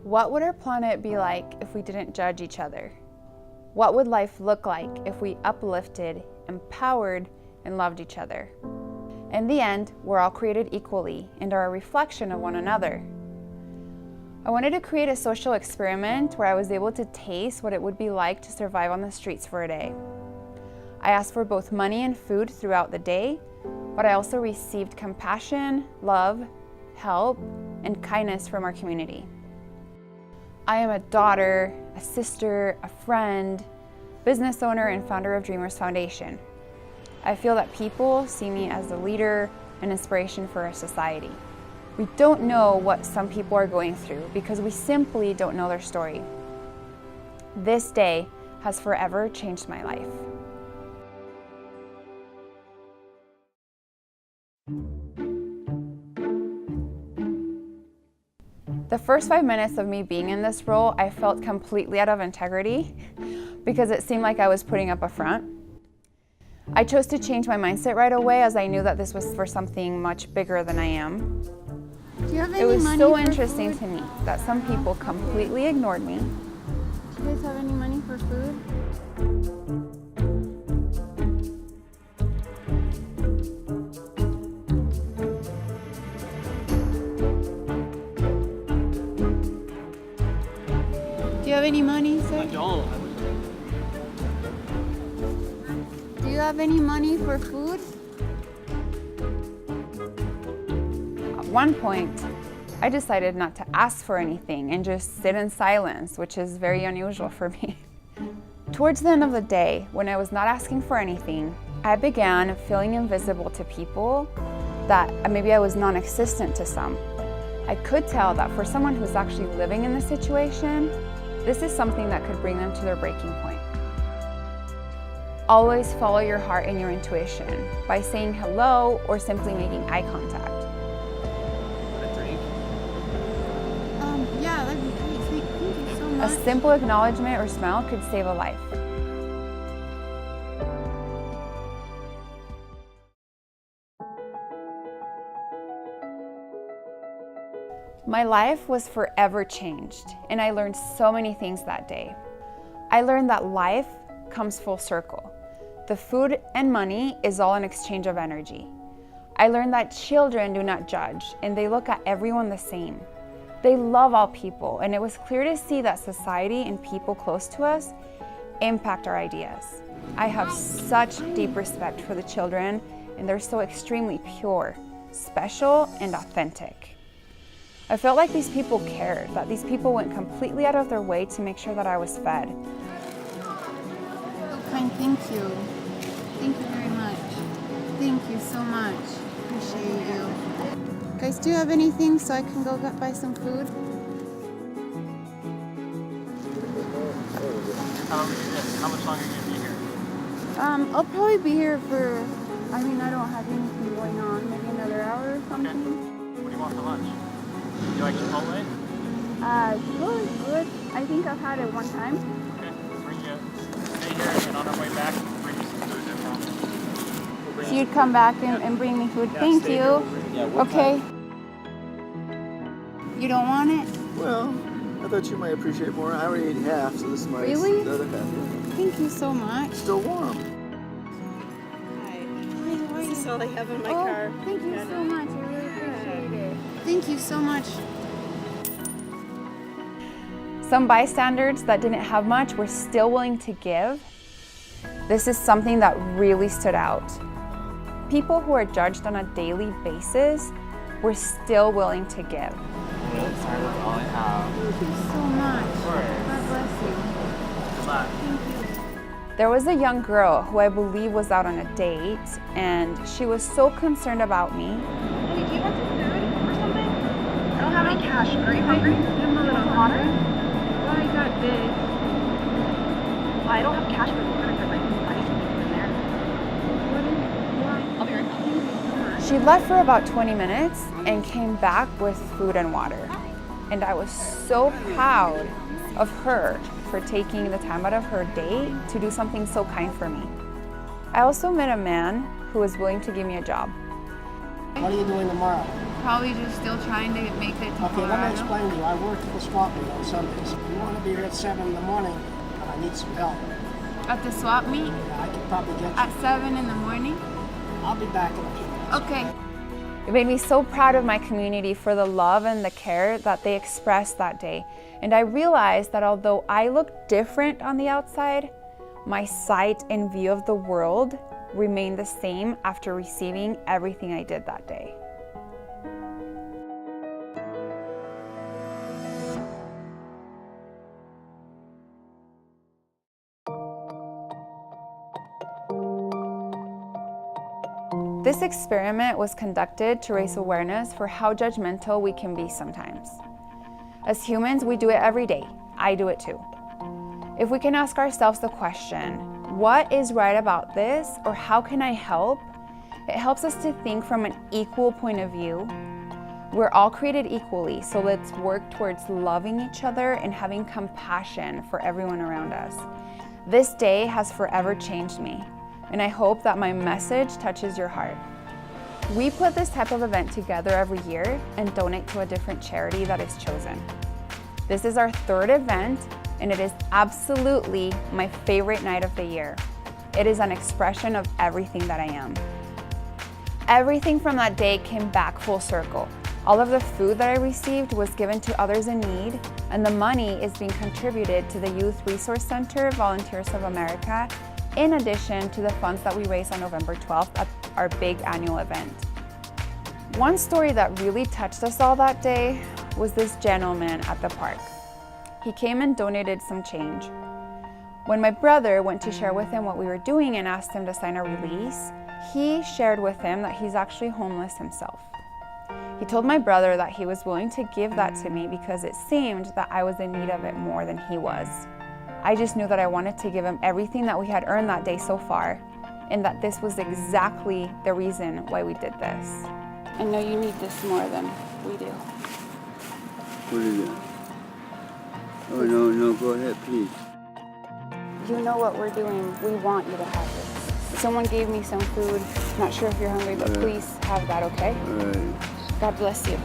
What would our planet be like if we didn't judge each other? What would life look like if we uplifted, empowered, and loved each other? In the end, we're all created equally and are a reflection of one another. I wanted to create a social experiment where I was able to taste what it would be like to survive on the streets for a day. I asked for both money and food throughout the day, but I also received compassion, love, help, and kindness from our community. I am a daughter, a sister, a friend, business owner, and founder of Dreamers Foundation. I feel that people see me as a leader and inspiration for our society. We don't know what some people are going through because we simply don't know their story. This day has forever changed my life. The first 5 minutes of me being in this role, I felt completely out of integrity because it seemed like I was putting up a front. I chose to change my mindset right away as I knew that this was for something much bigger than I am. Do you have any It was money so for interesting food? to me that some people completely ignored me. Do you guys have any money for food? Do you have any money, sir? I don't. Do you have any money for food? At one point, I decided not to ask for anything and just sit in silence, which is very unusual for me. Towards the end of the day, when I was not asking for anything, I began feeling invisible to people, that maybe I was non-existent to some. I could tell that for someone who's actually living in this situation, this is something that could bring them to their breaking point. Always follow your heart and your intuition by saying hello or simply making eye contact. A drink? Yeah, that'd be great. Sweet. Thank you so much. A simple acknowledgement or smile could save a life. My life was forever changed, and I learned so many things that day. I learned that life comes full circle. The food and money is all an exchange of energy. I learned that children do not judge, and they look at everyone the same. They love all people, and it was clear to see that society and people close to us impact our ideas. I have such deep respect for the children, and they're so extremely pure, special, and authentic. I felt like these people cared, that these people went completely out of their way to make sure that I was fed. Kind, thank you. Thank you very much. Thank you so much. Appreciate you. Guys, do you have anything so I can go buy some food? How much longer are you going to be here? I'll probably be here for, I don't have anything going on. Maybe another hour or something. What do you want for lunch? Do you like Chipotle? Chipotle is good. I think I've had it one time. Okay, stay here, and on our way back, we'll bring you some food, no problem. So you'd come back and bring me food. Yeah, Thank stay you. here. Yeah, Okay. You don't want it? Well, I thought you might appreciate more. I already ate half, so this is my Really? the other half. Yeah. Thank you so much. Still warm. Hi. Hi, how are you? This is all I have in my Oh, car. thank you so much. I really appreciate it. Thank you so much. Some bystanders that didn't have much were still willing to give. This is something that really stood out. People who are judged on a daily basis were still willing to give. Sorry, that's all I have. Thank you so much. God bless you. Good luck. There was a young girl who I believe was out on a date, and she was so concerned about me. Hey, do you want some food or something? I don't have any cash. Are you hungry? You have a little water? Well, I got this. Well, I don't have cash for the credit card, but I can buy something in there. I'll be right back. She left for about 20 minutes and came back with food and water. And I was so proud of her for taking the time out of her day to do something so kind for me. I also met a man who was willing to give me a job. What are you doing tomorrow? probably just still trying to make it to Okay, let me Colorado. explain to you. I work at the swap meet on Sundays. You want to be here at 7 in the morning, but I need some help. At the swap meet Yeah, I could probably get you. at 7 in the morning? I'll be back in a few minutes. Okay. It made me so proud of my community for the love and the care that they expressed that day. And I realized that although I looked different on the outside, my sight and view of the world remained the same after receiving everything I did that day. This experiment was conducted to raise awareness for how judgmental we can be sometimes. As humans, we do it every day. I do it too. If we can ask ourselves the question, what is right about this, or how can I help? It helps us to think from an equal point of view. We're all created equally, so let's work towards loving each other and having compassion for everyone around us. This day has forever changed me, and I hope that my message touches your heart. We put this type of event together every year and donate to a different charity that is chosen. This is our third event, and it is absolutely my favorite night of the year. It is an expression of everything that I am. Everything from that day came back full circle. All of the food that I received was given to others in need, and the money is being contributed to the Youth Resource Center, Volunteers of America, in addition to the funds that we raise on November 12th at our big annual event. One story that really touched us all that day was this gentleman at the park. He came and donated some change. When my brother went to share with him what we were doing and asked him to sign a release, he shared with him that he's actually homeless himself. He told my brother that he was willing to give that to me because it seemed that I was in need of it more than he was. I just knew that I wanted to give him everything that we had earned that day so far, and that this was exactly the reason why we did this. I know you need this more than we do. What is it? Oh, no, go ahead, please. You know what we're doing. We want you to have this. Someone gave me some food. Not sure if you're hungry, but please have that, okay? All right. God bless you.